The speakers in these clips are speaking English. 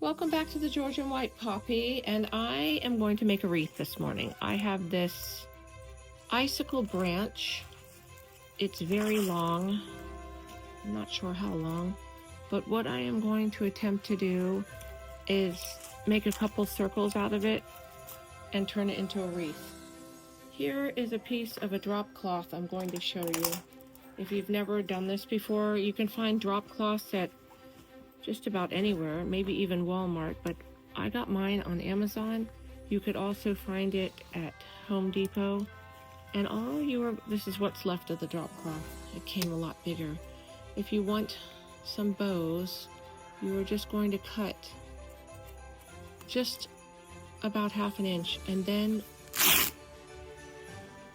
Welcome back to the Georgian White Poppy, and I am going to make a wreath this morning. I have this icicle branch. It's very long. I'm not sure how long, but what I am going to attempt to do is make a couple circles out of it and turn it into a wreath. Here is a piece of a drop cloth I'm going to show you. If you've never done this before, you can find drop cloths at just about anywhere, maybe even Walmart, but I got mine on Amazon. You could also find it at Home Depot. And this is what's left of the drop cloth. It came a lot bigger. If you want some bows, you are just going to cut just about 1/2 inch and then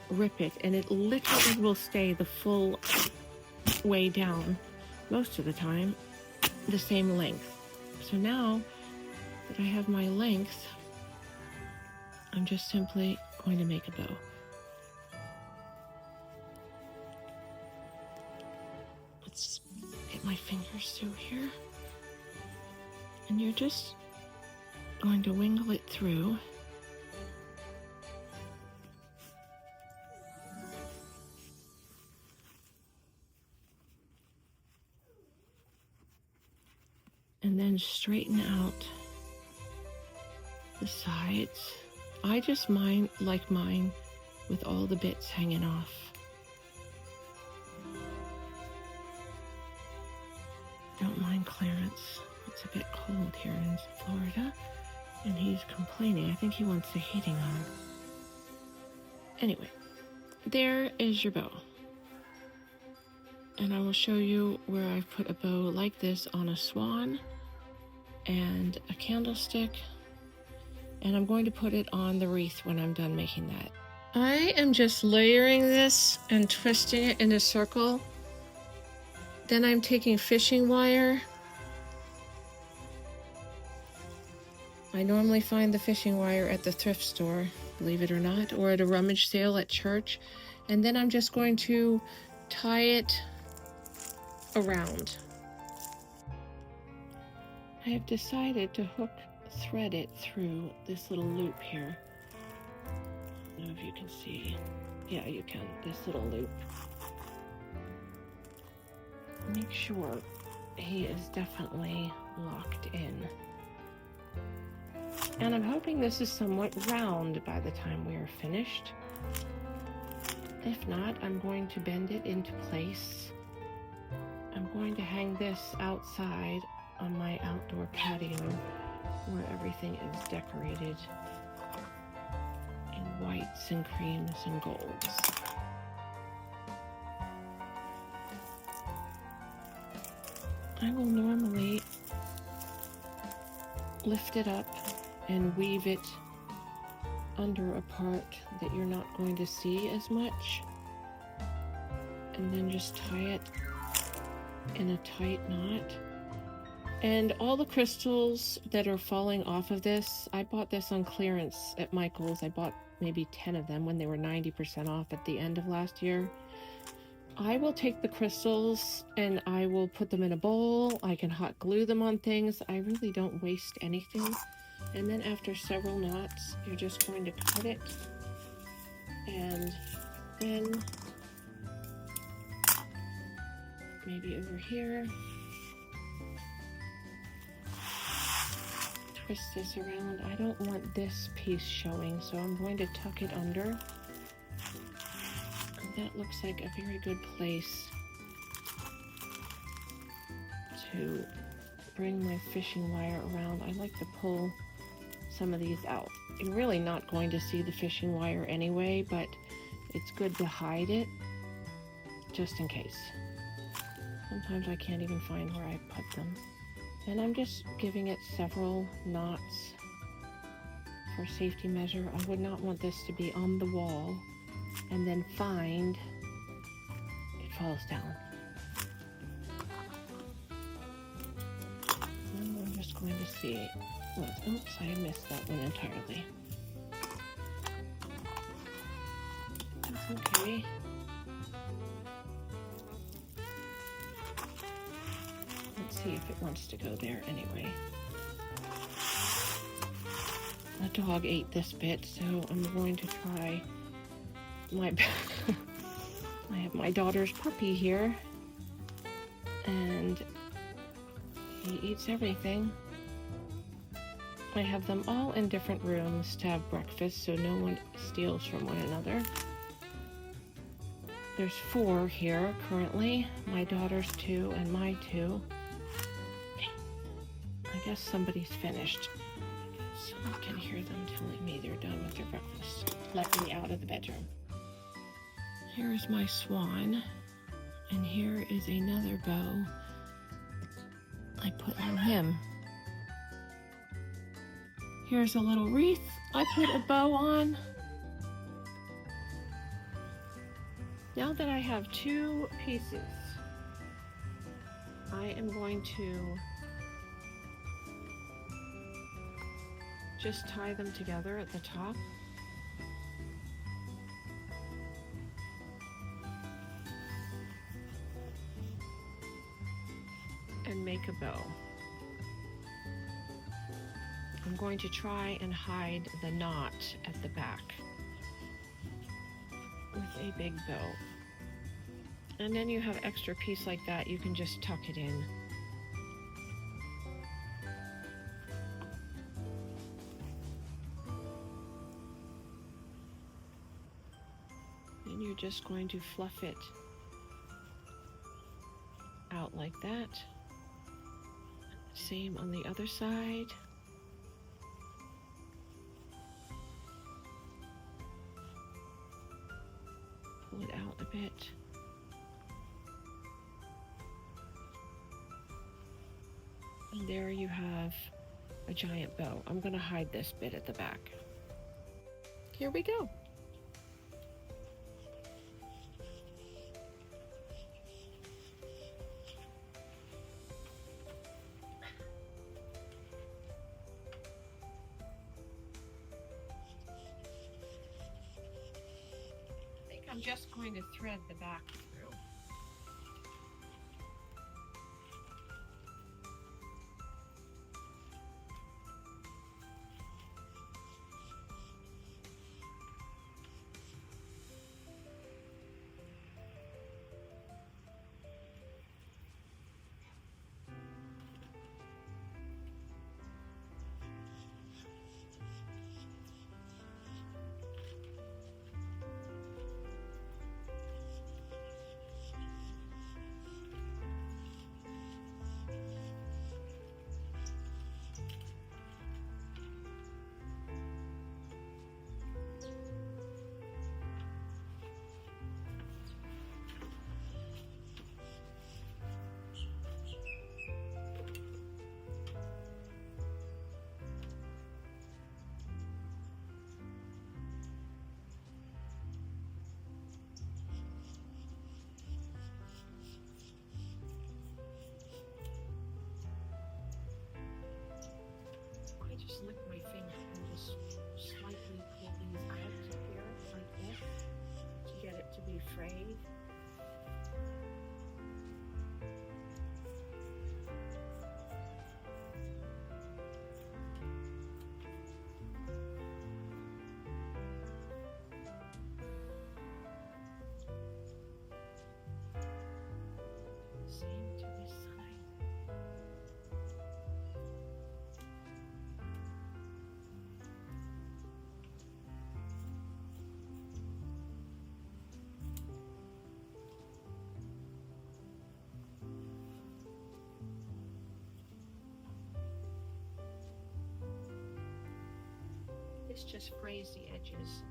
rip it, and it literally will stay the full way down most of the time the same length. So now that I have my length, I'm just simply going to make a bow. Let's get my fingers through here, and you're just going to wiggle it through. And then straighten out the sides. I just like mine with all the bits hanging off. Don't mind Clarence. It's a bit cold here in Florida, and he's complaining. I think he wants the heating on. Anyway, there is your bow. And I will show you where I've put a bow like this on a swan and a candlestick, and I'm going to put it on the wreath when I'm done making that. I am just layering this and twisting it in a circle. Then I'm taking fishing wire. I normally find the fishing wire at the thrift store, believe it or not, or at a rummage sale at church. And then I'm just going to tie it around. I have decided to thread it through this little loop here. I don't know if you can see. Yeah, you can. This little loop. Make sure he is definitely locked in. And I'm hoping this is somewhat round by the time we are finished. If not, I'm going to bend it into place. I'm going to hang this outside on my outdoor patio where everything is decorated in whites and creams and golds. I will normally lift it up and weave it under a part that you're not going to see as much, and then just tie it in a tight knot. And all the crystals that are falling off of this, I bought this on clearance at Michael's. I bought maybe 10 of them when they were 90% off at the end of last year. I will take the crystals and I will put them in a bowl. I can hot glue them on things. I really don't waste anything. And then after several knots, you're just going to cut it, and then maybe over here, twist this around. I don't want this piece showing, so I'm going to tuck it under. And that looks like a very good place to bring my fishing wire around. I like to pull some of these out. You're really not going to see the fishing wire anyway, but it's good to hide it just in case. Sometimes I can't even find where I put them. And I'm just giving it several knots for safety measure. I would not want this to be on the wall and then find it falls down. And I'm just going to see. Oops, I missed that one entirely. That's okay. Let's see if it wants to go there anyway. The dog ate this bit, so I'm going to try my... I have my daughter's puppy here, and he eats everything. I have them all in different rooms to have breakfast, so no one steals from one another. There's 4 here currently, my daughter's 2 and my 2. I guess somebody's finished. So I can hear them telling me they're done with their breakfast. Let me out of the bedroom. Here's my swan, and here is another bow I put on him. Here's a little wreath I put a bow on. Now that I have 2 pieces, I am going to just tie them together at the top. And make a bow. I'm going to try and hide the knot at the back with a big bow. And then you have extra piece like that, you can just tuck it in. And you're just going to fluff it out like that. Same on the other side. Pull it out a bit. And there you have a giant bow. I'm going to hide this bit at the back. Here we go. I'm just going to thread the back through. Just lick my finger and just slightly pull these out here like this to get it to be frayed. Same to this side. This just frays the edges.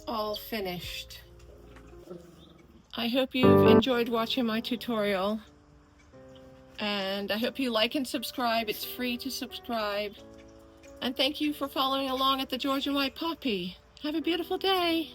all finished. I hope you've enjoyed watching my tutorial, and I hope you like and subscribe. It's free to subscribe. And thank you for following along at the Georgian White Poppy. Have a beautiful day.